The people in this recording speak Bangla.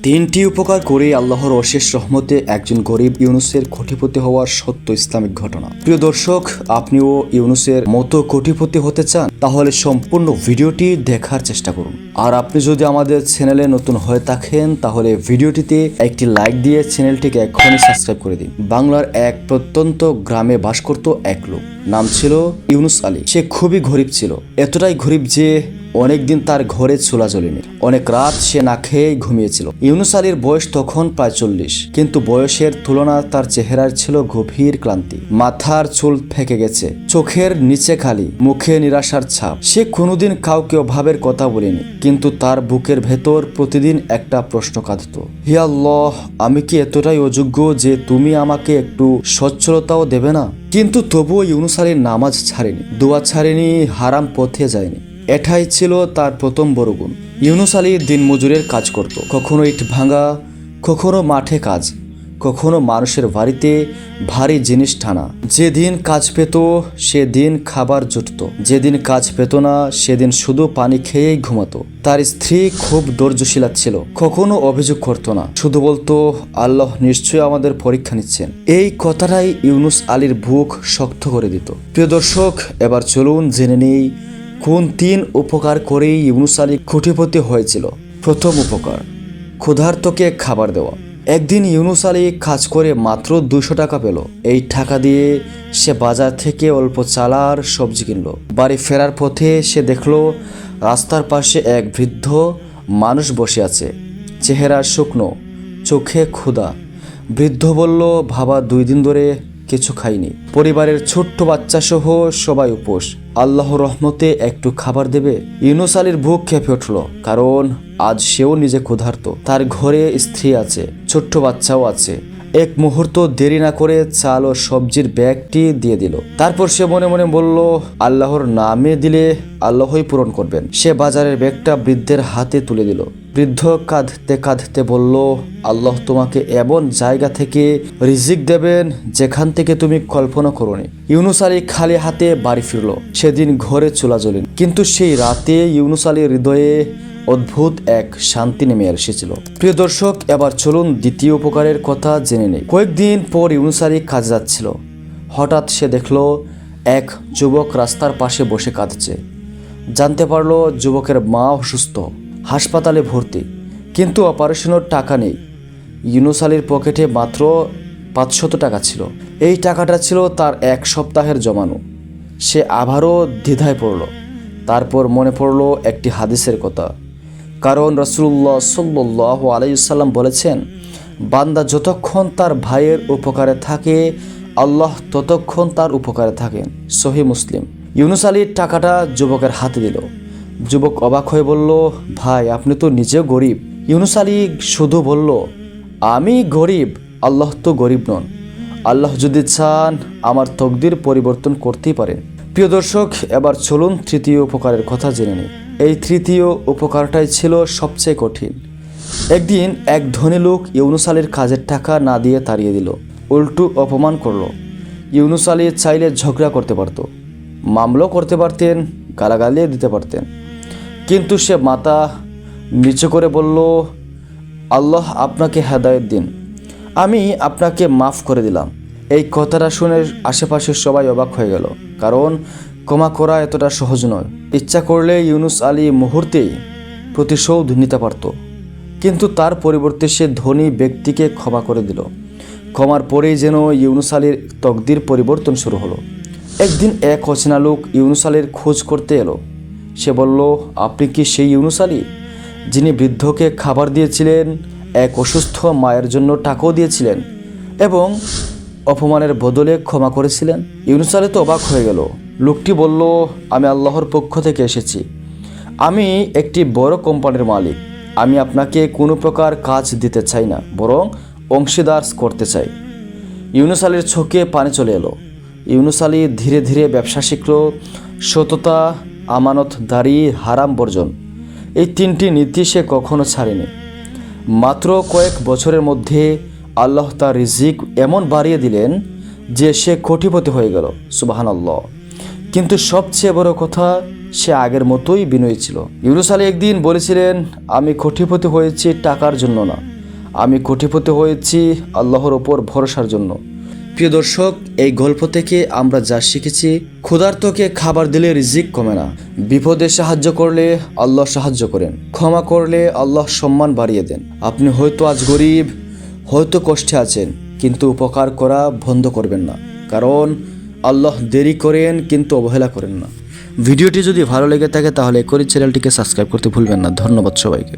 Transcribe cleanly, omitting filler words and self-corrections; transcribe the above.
তিনটি উপকার করে আল্লাহর অশেষ রহমতে একজন গরিব ইউনুসের কোটিপতি হওয়ার সত্য ইসলামিক ঘটনা। প্রিয় দর্শক, আপনিও ইউনুসের মতো কোটিপতি হতে চান তাহলে সম্পূর্ণ ভিডিওটি দেখার চেষ্টা করুন। আর আপনি যদি আমাদের চ্যানেলে নতুন হয়ে থাকেন তাহলে ভিডিওটিতে একটি লাইক দিয়ে চ্যানেলটিকে এখনই সাবস্ক্রাইব করে দিন। বাংলার এক প্রত্যন্ত গ্রামে বাস করত এক লোক, নাম ছিল ইউনুস আলী। সে খুবই গরিব ছিল, এতটাই গরিব যে অনেকদিন তার ঘরে চুলা জ্বলেনি। অনেক রাত সে না খেয়ে ঘুমিয়েছিল। ইউনুস আলীর বয়স তখন প্রায় 40, কিন্তু বয়সের তুলনা তার চেহারার ছিল গভীর ক্লান্তি। মাথার চুল ফেঁকে গেছে, চোখের নিচে খালি, মুখে নিরাশার ছাপ। সে কোনোদিন কাউকে অভাবের কথা বলেনি, কিন্তু তার বুকের ভেতর প্রতিদিন একটা প্রশ্ন কাঁদত, হে আল্লাহ, আমি কি এতটাই অযোগ্য যে তুমি আমাকে একটু সচ্ছলতাও দেবে না? কিন্তু তবুও ইউনুস আলী নামাজ ছাড়েনি, দোয়া ছাড়েনি, হারাম পথে যায়নি। এটাই ছিল তার প্রথম বড় গুণ। ইউনুস আলী দিনমজুরের কাজ করত, কখনো ইট ভাঙা, কখনো মাঠে কাজ, কখনো মানুষের বাড়িতে ভারী জিনিস টানা। যেদিন কাজ পেত সেদিন খাবার জুটত, যেদিন কাজ পেত না সেদিন শুধু পানি খেয়েই ঘুমাতো। তার স্ত্রী খুব ধৈর্যশীলা ছিল, কখনো অভিযোগ করতো না, শুধু বলতো, আল্লাহ নিশ্চয়ই আমাদের পরীক্ষা নিচ্ছেন। এই কথাটাই ইউনুস আলীর বুক শক্ত করে দিত। প্রিয় দর্শক, এবার চলুন জেনে নেই কোন 3 উপকার করেই ইউনুস আলী কোটিপতি হয়েছিল। প্রথম উপকার, ক্ষুধার্তকে খাবার দেওয়া। একদিন ইউনুস আলী কাজ করে মাত্র 200 টাকা পেল। এই টাকা দিয়ে সে বাজার থেকে অল্প চাল আর সবজি কিনল। বাড়ি ফেরার পথে সে দেখলো রাস্তার পাশে এক বৃদ্ধ মানুষ বসে আছে, চেহারা শুকনো, চোখে ক্ষুধা। বৃদ্ধ বলল, বাবা 2 দিন ধরে কিছু খাইনি, পরিবারের ছোট্ট বাচ্চা সহ সবাই উপোস, আল্লাহর রহমতে একটু খাবার দেবে? ইউনুস আলীর বুক কেঁপে উঠল, কারণ আজ সেও নিজে ক্ষুধার্ত। তার ঘরে স্ত্রী আছে, ছোট্ট বাচ্চাও আছে। এক মুহূর্ত দেরি না করে চাল ও সবজির ব্যাগটি দিয়ে দিল। তারপর সে মনে মনে বলল, আল্লাহর নামে দিলে আল্লাহই পূরণ করবেন। সে বাজারের ব্যাগটা বৃদ্ধের হাতে তুলে দিল। বৃদ্ধ কাঁদতে কাঁদতে বলল, আল্লাহ তোমাকে এমন জায়গা থেকে রিজিক দেবেন যেখান থেকে তুমি কল্পনা করোনি। ইউনুস আলী খালি হাতে বাড়ি ফিরল। সেদিন ঘরে চুলা জ্বলেনি, কিন্তু সেই রাতে ইউনুস আলীর হৃদয়ে অদ্ভুত এক শান্তি নেমে এসেছিল। প্রিয় দর্শক, এবার চলুন দ্বিতীয় উপকারের কথা জেনে নেই। কয়েকদিন পর ইউনুস আলী কাজে যাচ্ছিল। হঠাৎ সে দেখল এক যুবক রাস্তার পাশে বসে কাঁদছে। জানতে পারল যুবকের মা অসুস্থ, হাসপাতালে ভর্তি, কিন্তু অপারেশনের টাকা নেই। ইউনুস আলীর পকেটে মাত্র 500 টাকা ছিল। এই টাকাটা ছিল তার 1 সপ্তাহের জমানো। সে আবারও দ্বিধায় পড়ল। তারপর মনে পড়ল একটি হাদিসের কথা, কারণ রাসূলুল্লাহ সাল্লাল্লাহু আলাইহি ওয়াসাল্লাম বলেছেন, বান্দা যতক্ষণ তার ভাইয়ের উপকারে থাকে আল্লাহ ততক্ষণ তার উপকারে থাকেন। সহিহ মুসলিম। ইউনুস আলী টাকাটা যুবকের হাতে দিল। যুবক অবাক হয়ে বলল, ভাই, আপনি তো নিজেও গরিব। ইউনুস আলী শুধু বলল, আমি গরিব, আল্লাহ তো গরিব নন। আল্লাহ যদি চান আমার তকদির পরিবর্তন করতেই পারেন। প্রিয় দর্শক, এবার চলুন তৃতীয় উপকারের কথা জেনে নিই। এই তৃতীয় উপকারটাই ছিল সবচেয়ে কঠিন। একদিন এক ধনী লোক ইউনুস আলীর কাজের টাকা না দিয়ে তাড়িয়ে দিল, উল্টো অপমান করল। ইউনুস আলী চাইলে ঝগড়া করতে পারত, মামলাও করতে পারতেন, গালাগালিও দিতে পারতেন, কিন্তু সে মাথা নিচু করে বলল, আল্লাহ আপনাকে হেদায়েত দিন, আমি আপনাকে মাফ করে দিলাম। এই কথাটা শুনে আশেপাশের সবাই অবাক হয়ে গেল, কারণ ক্ষমা করা এতটা সহজ নয়। ইচ্ছা করলে ইউনুস আলী মুহূর্তেই প্রতিশোধ নিতে পারত, কিন্তু তার পরিবর্তে সে ধনী ব্যক্তিকে ক্ষমা করে দিল। ক্ষমার পরেই যেন ইউনুস আলীর তকদির পরিবর্তন শুরু হলো। একদিন এক অচেনা লোক ইউনুস আলীর খোঁজ করতে এলো। সে বলল, আপনি কি সেই ইউনুস আলী যিনি বৃদ্ধকে খাবার দিয়েছিলেন, এক অসুস্থ মায়ের জন্য টাকাও দিয়েছিলেন এবং অপমানের বদলে ক্ষমা করেছিলেন? ইউনুস আলী তো অবাক হয়ে গেল। লোকটি বলল, আমি আল্লাহর পক্ষ থেকে এসেছি, আমি একটি বড় কোম্পানির মালিক। আমি আপনাকে কোনো প্রকার কাজ দিতে চাই না, বরং অংশীদার করতে চাই। ইউনুস আলীর চোখে পানি চলে এলো। ইউনুস আলী ধীরে ধীরে ব্যবসা শিখল, সততা, আমানতদারি, হারাম বর্জন, এই 3টি নীতি সে কখনো ছাড়েনি। মাত্র কয়েক বছরের মধ্যে আল্লাহ তার রিজিক এমন বাড়িয়ে দিলেন যে সে কোটিপতি হয়ে গেল। সুবহানাল্লাহ। কিন্তু সবচেয়ে বড় কথা, সে আগের মতোই বিনয়ী ছিল। ইউনুস আলী একদিন বলেছিলেন, আমি কোটিপতি হয়েছি টাকার জন্য না, আমি কোটিপতি হয়েছি আল্লাহর ওপর ভরসার জন্য। প্রিয় দর্শক, এই গল্প থেকে আমরা যা শিখেছি, ক্ষুধার্তকে খাবার দিলে রিজিক কমে না, বিপদে সাহায্য করলে আল্লাহ সাহায্য করেন, ক্ষমা করলে আল্লাহ সম্মান বাড়িয়ে দেন। আপনি হয়তো আজ গরিব, হয়তো কষ্টে আছেন, কিন্তু উপকার করা বন্ধ করবেন না, কারণ আল্লাহ দেরি করেন কিন্তু অবহেলা করেন না। ভিডিওটি যদি ভালো লেগে থাকে তাহলে এখনই চ্যানেলটিকে সাবস্ক্রাইব করতে ভুলবেন না। ধন্যবাদ সবাইকে।